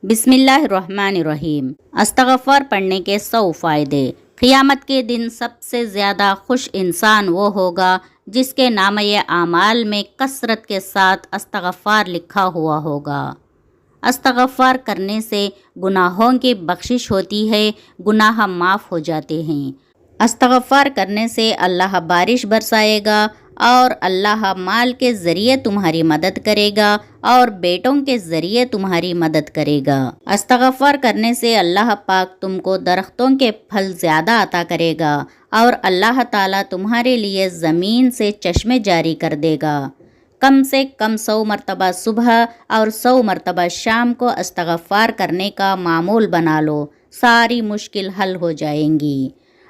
بسم اللہ الرحمن الرحیم۔ استغفار پڑھنے کے 100 فائدے۔ قیامت کے دن سب سے زیادہ خوش انسان وہ ہوگا جس کے نامہ اعمال میں کثرت کے ساتھ استغفار لکھا ہوا ہوگا۔ استغفار کرنے سے گناہوں کی بخشش ہوتی ہے، گناہ معاف ہو جاتے ہیں۔ استغفار کرنے سے اللہ بارش برسائے گا اور اللہ مال کے ذریعے تمہاری مدد کرے گا اور بیٹوں کے ذریعے تمہاری مدد کرے گا۔ استغفار کرنے سے اللہ پاک تم کو درختوں کے پھل زیادہ عطا کرے گا اور اللہ تعالیٰ تمہارے لیے زمین سے چشمے جاری کر دے گا۔ کم سے کم 100 مرتبہ صبح اور 100 مرتبہ شام کو استغفار کرنے کا معمول بنا لو، ساری مشکل حل ہو جائیں گی۔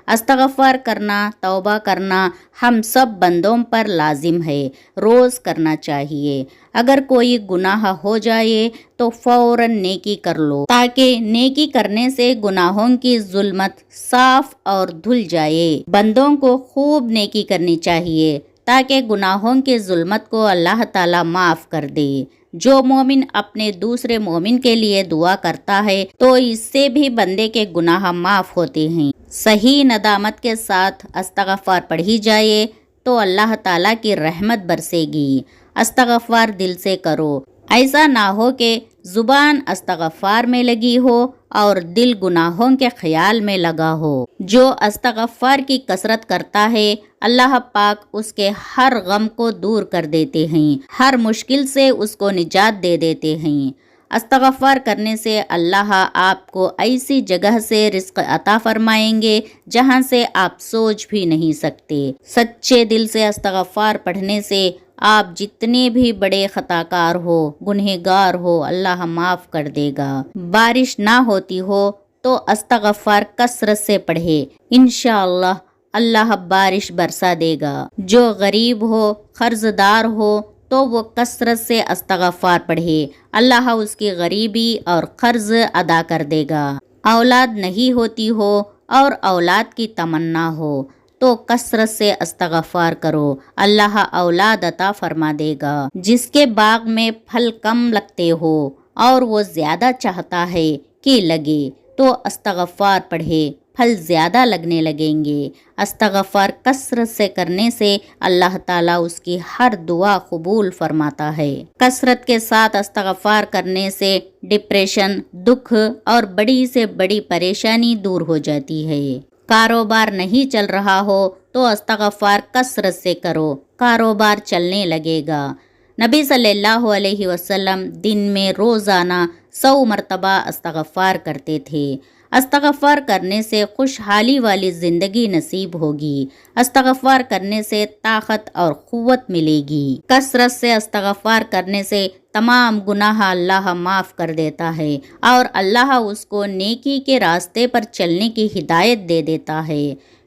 استغفار کرنا، توبہ کرنا ہم سب بندوں پر لازم ہے، روز کرنا چاہیے۔ اگر کوئی گناہ ہو جائے تو فوراً نیکی کر لو، تاکہ نیکی کرنے سے گناہوں کی ظلمت صاف اور دھل جائے۔ بندوں کو خوب نیکی کرنی چاہیے تاکہ گناہوں کی ظلمت کو اللہ تعالیٰ معاف کر دے۔ جو مومن اپنے دوسرے مومن کے لیے دعا کرتا ہے تو اس سے بھی بندے کے گناہ معاف ہوتے ہیں۔ صحیح ندامت کے ساتھ استغفار پڑھی جائے تو اللہ تعالیٰ کی رحمت برسے گی۔ استغفار دل سے کرو، ایسا نہ ہو کہ زبان استغفار میں لگی ہو اور دل گناہوں کے خیال میں لگا ہو۔ جو استغفار کی کثرت کرتا ہے اللہ پاک اس کے ہر غم کو دور کر دیتے ہیں، ہر مشکل سے اس کو نجات دے دیتے ہیں۔ استغفار کرنے سے اللہ آپ کو ایسی جگہ سے رزق عطا فرمائیں گے جہاں سے آپ سوچ بھی نہیں سکتے۔ سچے دل سے استغفار پڑھنے سے آپ جتنے بھی بڑے خطاکار ہو، گنہگار ہو، اللہ معاف کر دے گا۔ بارش نہ ہوتی ہو تو استغفار کثرت سے پڑھے، انشاءاللہ اللہ بارش برسا دے گا۔ جو غریب ہو، قرض دار ہو تو وہ کثرت سے استغفار پڑھے، اللہ اس کی غریبی اور قرض ادا کر دے گا۔ اولاد نہیں ہوتی ہو اور اولاد کی تمنا ہو تو کثرت سے استغفار کرو، اللہ اولاد عطا فرما دے گا۔ جس کے باغ میں پھل کم لگتے ہو اور وہ زیادہ چاہتا ہے کہ لگے تو استغفار پڑھے، پھل زیادہ لگنے لگیں گے۔ استغفار کثرت سے کرنے سے اللہ تعالیٰ اس کی ہر دعا قبول فرماتا ہے۔ کثرت کے ساتھ استغفار کرنے سے ڈپریشن، دکھ اور بڑی سے بڑی پریشانی دور ہو جاتی ہے۔ کاروبار نہیں چل رہا ہو تو استغفار کثرت سے کرو، کاروبار چلنے لگے گا۔ نبی صلی اللہ علیہ وسلم دن میں روزانہ 100 مرتبہ استغفار کرتے تھے۔ استغفار کرنے سے خوشحالی والی زندگی نصیب ہوگی۔ استغفار کرنے سے طاقت اور قوت ملے گی۔ کثرت سے استغفار کرنے سے تمام گناہ اللہ معاف کر دیتا ہے اور اللہ اس کو نیکی کے راستے پر چلنے کی ہدایت دے دیتا ہے۔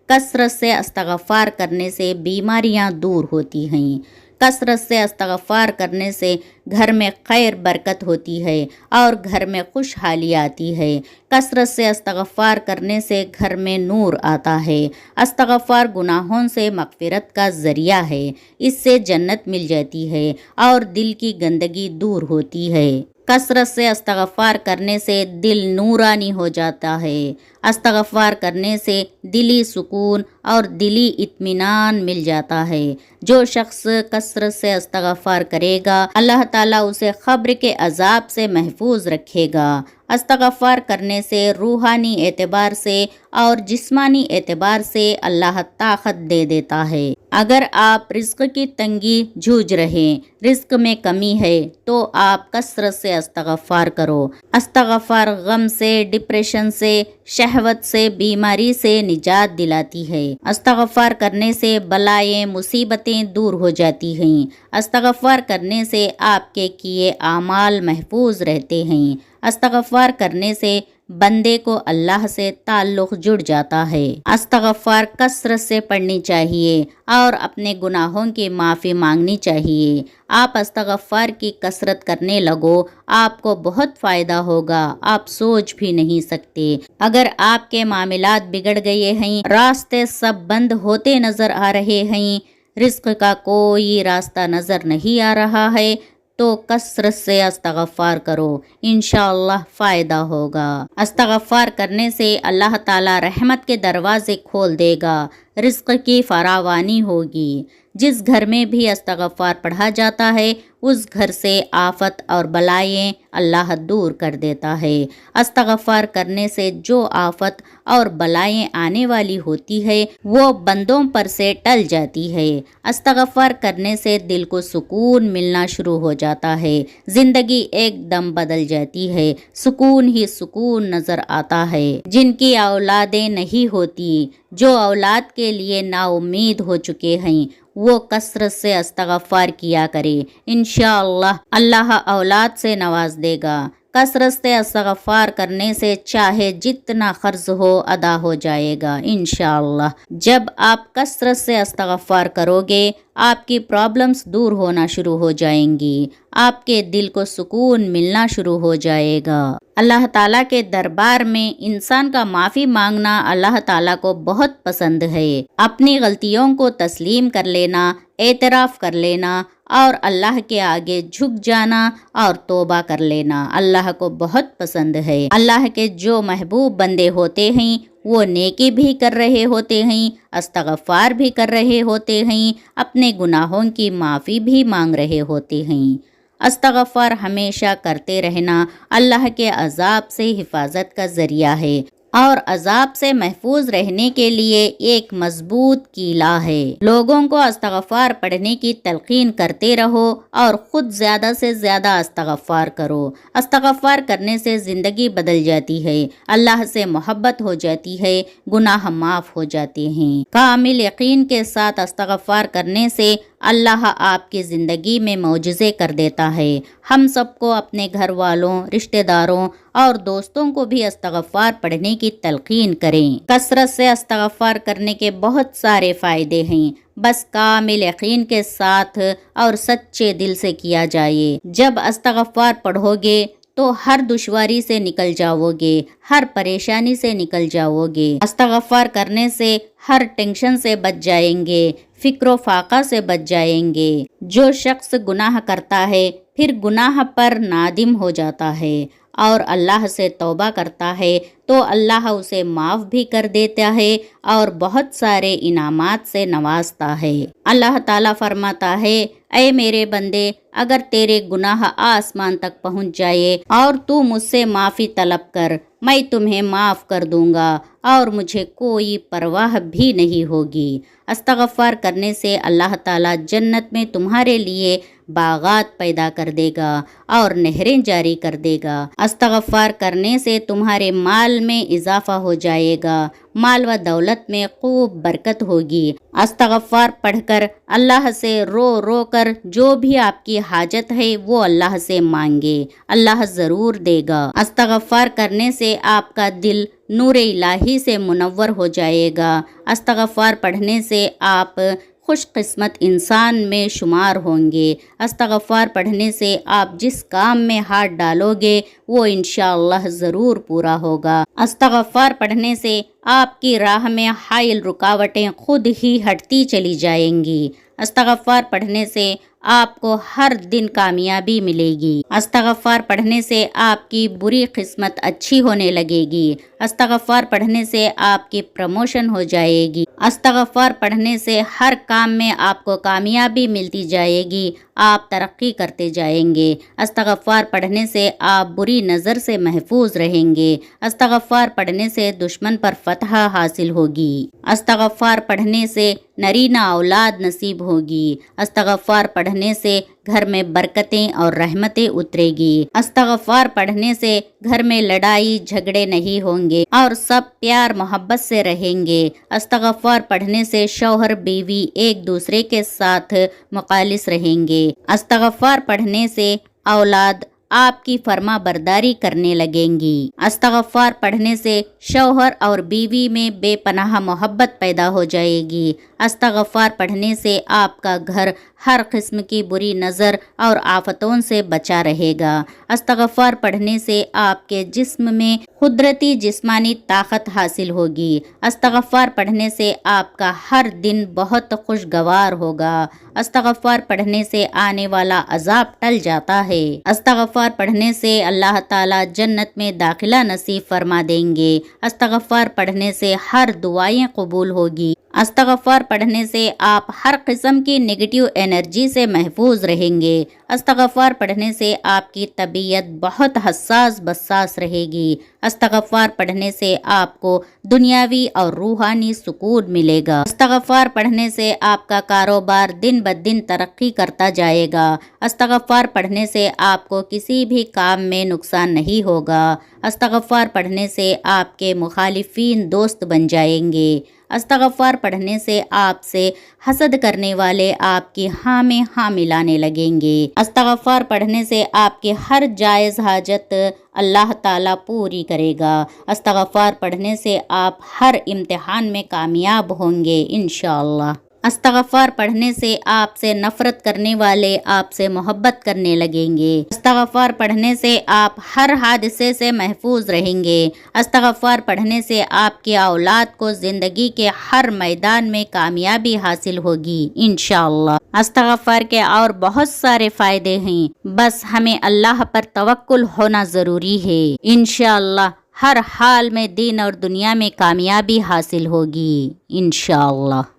کثرت سے استغفار کرنے سے بیماریاں دور ہوتی ہیں۔ کثرت سے استغفار کرنے سے گھر میں خیر برکت ہوتی ہے اور گھر میں خوشحالی آتی ہے۔ کثرت سے استغفار کرنے سے گھر میں نور آتا ہے۔ استغفار گناہوں سے مغفرت کا ذریعہ ہے، اس سے جنت مل جاتی ہے اور دل کی گندگی دور ہوتی ہے۔ کثرت سے استغفار کرنے سے دل نورانی ہو جاتا ہے۔ استغفار کرنے سے دلی سکون اور دلی اطمینان مل جاتا ہے۔ جو شخص کثرت سے استغفار کرے گا اللہ تعالیٰ اسے قبر کے عذاب سے محفوظ رکھے گا۔ استغفار کرنے سے روحانی اعتبار سے اور جسمانی اعتبار سے اللہ طاقت دے دیتا ہے۔ اگر آپ رزق کی تنگی جھوج رہے، رزق میں کمی ہے تو آپ کثرت سے استغفار کرو۔ استغفار غم سے، ڈپریشن سے، شہوت سے، بیماری سے نجات دلاتی ہے۔ استغفار کرنے سے بلائیں، مصیبتیں دور ہو جاتی ہیں۔ استغفار کرنے سے آپ کے کیے اعمال محفوظ رہتے ہیں۔ استغفار کرنے سے بندے کو اللہ سے تعلق جڑ جاتا ہے۔ استغفار کثرت سے پڑھنی چاہیے اور اپنے گناہوں کی معافی مانگنی چاہیے۔ آپ استغفار کی کثرت کرنے لگو، آپ کو بہت فائدہ ہوگا، آپ سوچ بھی نہیں سکتے۔ اگر آپ کے معاملات بگڑ گئے ہیں، راستے سب بند ہوتے نظر آ رہے ہیں، رزق کا کوئی راستہ نظر نہیں آ رہا ہے تو کثرت سے استغفار کرو، انشاءاللہ فائدہ ہوگا۔ استغفار کرنے سے اللہ تعالی رحمت کے دروازے کھول دے گا، رزق کی فراوانی ہوگی۔ جس گھر میں بھی استغفار پڑھا جاتا ہے اس گھر سے آفت اور بلائیں اللہ دور کر دیتا ہے۔ استغفار کرنے سے جو آفت اور بلائیں آنے والی ہوتی ہے وہ بندوں پر سے ٹل جاتی ہے۔ استغفار کرنے سے دل کو سکون ملنا شروع ہو جاتا ہے، زندگی ایک دم بدل جاتی ہے، سکون ہی سکون نظر آتا ہے۔ جن کی اولادیں نہیں ہوتی، جو اولاد کے لیے نا امید ہو چکے ہیں، وہ کثرت سے استغفار کیا کرے، انشاءاللہ اللہ اولاد سے نواز دے گا۔ کثرت سے استغفار کرنے سے چاہے جتنا قرض ہو ادا ہو جائے گا انشاءاللہ۔ جب آپ کثرت سے استغفار کرو گے آپ کی پرابلمز دور ہونا شروع ہو جائیں گی، آپ کے دل کو سکون ملنا شروع ہو جائے گا۔ اللہ تعالیٰ کے دربار میں انسان کا معافی مانگنا اللہ تعالیٰ کو بہت پسند ہے۔ اپنی غلطیوں کو تسلیم کر لینا، اعتراف کر لینا اور اللہ کے آگے جھک جانا اور توبہ کر لینا اللہ کو بہت پسند ہے۔ اللہ کے جو محبوب بندے ہوتے ہیں وہ نیکی بھی کر رہے ہوتے ہیں، استغفار بھی کر رہے ہوتے ہیں، اپنے گناہوں کی معافی بھی مانگ رہے ہوتے ہیں۔ استغفار ہمیشہ کرتے رہنا اللہ کے عذاب سے حفاظت کا ذریعہ ہے اور عذاب سے محفوظ رہنے کے لیے ایک مضبوط قلعہ ہے۔ لوگوں کو استغفار پڑھنے کی تلقین کرتے رہو اور خود زیادہ سے زیادہ استغفار کرو۔ استغفار کرنے سے زندگی بدل جاتی ہے، اللہ سے محبت ہو جاتی ہے، گناہ معاف ہو جاتے ہیں۔ کامل یقین کے ساتھ استغفار کرنے سے اللہ آپ کی زندگی میں معجزے کر دیتا ہے۔ ہم سب کو اپنے گھر والوں، رشتہ داروں اور دوستوں کو بھی استغفار پڑھنے کی تلقین کریں۔ کثرت سے استغفار کرنے کے بہت سارے فائدے ہیں، بس کامل یقین کے ساتھ اور سچے دل سے کیا جائے۔ جب استغفار پڑھو گے تو ہر دشواری سے نکل جاؤ گے، ہر پریشانی سے نکل جاؤ گے۔ استغفار کرنے سے ہر ٹینشن سے بچ جائیں گے، فکر و فاقہ سے بچ جائیں گے۔ جو شخص گناہ کرتا ہے پھر گناہ پر نادم ہو جاتا ہے اور اللہ سے توبہ کرتا ہے تو اللہ اسے معاف بھی کر دیتا ہے اور بہت سارے انعامات سے نوازتا ہے۔ اللہ تعالیٰ فرماتا ہے، اے میرے بندے، اگر تیرے گناہ آسمان تک پہنچ جائے اور تو مجھ سے معافی طلب کر، میں تمہیں معاف کر دوں گا اور مجھے کوئی پرواہ بھی نہیں ہوگی۔ استغفار کرنے سے اللہ تعالیٰ جنت میں تمہارے لیے باغات پیدا کر دے گا اور نہریں جاری کر دے گا۔ استغفار کرنے سے تمہارے مال میں اضافہ ہو جائے گا، مال و دولت میں خوب برکت ہوگی۔ استغفار پڑھ کر اللہ سے رو رو کر جو بھی آپ کی حاجت ہے وہ اللہ سے مانگے، اللہ ضرور دے گا۔ استغفار کرنے سے آپ کا دل نور الہی سے منور ہو جائے گا۔ استغفار پڑھنے سے آپ خوش قسمت انسان میں شمار ہوں گے۔ استغفار پڑھنے سے آپ جس کام میں ہاتھ ڈالو گے وہ انشاءاللہ ضرور پورا ہوگا۔ استغفار پڑھنے سے آپ کی راہ میں حائل رکاوٹیں خود ہی ہٹتی چلی جائیں گی۔ استغفار پڑھنے سے آپ کو ہر دن کامیابی ملے گی۔ استغفار پڑھنے سے آپ کی بری قسمت اچھی ہونے لگے گی۔ استغفار پڑھنے سے آپ کی پروموشن ہو جائے گی۔ استغفار پڑھنے سے ہر کام میں آپ کو کامیابی ملتی جائے گی، آپ ترقی کرتے جائیں گے۔ استغفار پڑھنے سے آپ بری نظر سے محفوظ رہیں گے۔ استغفار پڑھنے سے دشمن پر فتح حاصل ہوگی۔ استغفار پڑھنے سے نرینہ اولاد نصیب ہوگی۔ استغفار پڑھنے سے گھر میں برکتیں اور رحمتیں اترے گی۔ استغفار پڑھنے سے گھر میں لڑائی جھگڑے نہیں ہوں گے اور سب پیار محبت سے رہیں گے۔ استغفار پڑھنے سے شوہر بیوی ایک دوسرے کے ساتھ مخلص رہیں گے۔ استغفار پڑھنے سے اولاد آپ کی فرما برداری کرنے لگیں گی۔ استغفار پڑھنے سے شوہر اور بیوی میں بے پناہ محبت پیدا ہو جائے گی۔ استغفار پڑھنے سے آپ کا گھر ہر قسم کی بری نظر اور آفتوں سے بچا رہے گا۔ استغفار پڑھنے سے آپ کے جسم میں قدرتی جسمانی طاقت حاصل ہوگی۔ استغفار پڑھنے سے آپ کا ہر دن بہت خوشگوار ہوگا۔ استغفار پڑھنے سے آنے والا عذاب ٹل جاتا ہے۔ استغفار پڑھنے سے اللہ تعالی جنت میں داخلہ نصیب فرما دیں گے۔ استغفار پڑھنے سے ہر دعائیں قبول ہوگی۔ استغفار پڑھنے سے آپ ہر قسم کی نگیٹیو انرجی سے محفوظ رہیں گے۔ استغفار پڑھنے سے آپ کی طبیعت بہت حساس بساس رہے گی۔ استغفار پڑھنے سے آپ کو دنیاوی اور روحانی سکون ملے گا۔ استغفار پڑھنے سے آپ کا کاروبار دن بدن ترقی کرتا جائے گا۔ استغفار پڑھنے سے آپ کو کسی بھی کام میں نقصان نہیں ہوگا۔ استغفار پڑھنے سے آپ کے مخالفین دوست بن جائیں گے۔ استغفار پڑھنے سے آپ سے حسد کرنے والے آپ کی ہاں میں ہاں ملانے لگیں گے۔ استغفار پڑھنے سے آپ کی ہر جائز حاجت اللہ تعالیٰ پوری کرے گا۔ استغفار پڑھنے سے آپ ہر امتحان میں کامیاب ہوں گے انشاءاللہ۔ استغفار پڑھنے سے آپ سے نفرت کرنے والے آپ سے محبت کرنے لگیں گے۔ استغفار پڑھنے سے آپ ہر حادثے سے محفوظ رہیں گے۔ استغفار پڑھنے سے آپ کی اولاد کو زندگی کے ہر میدان میں کامیابی حاصل ہوگی انشاءاللہ۔ استغفار کے اور بہت سارے فائدے ہیں، بس ہمیں اللہ پر توکل ہونا ضروری ہے۔ انشاءاللہ ہر حال میں دین اور دنیا میں کامیابی حاصل ہوگی انشاءاللہ۔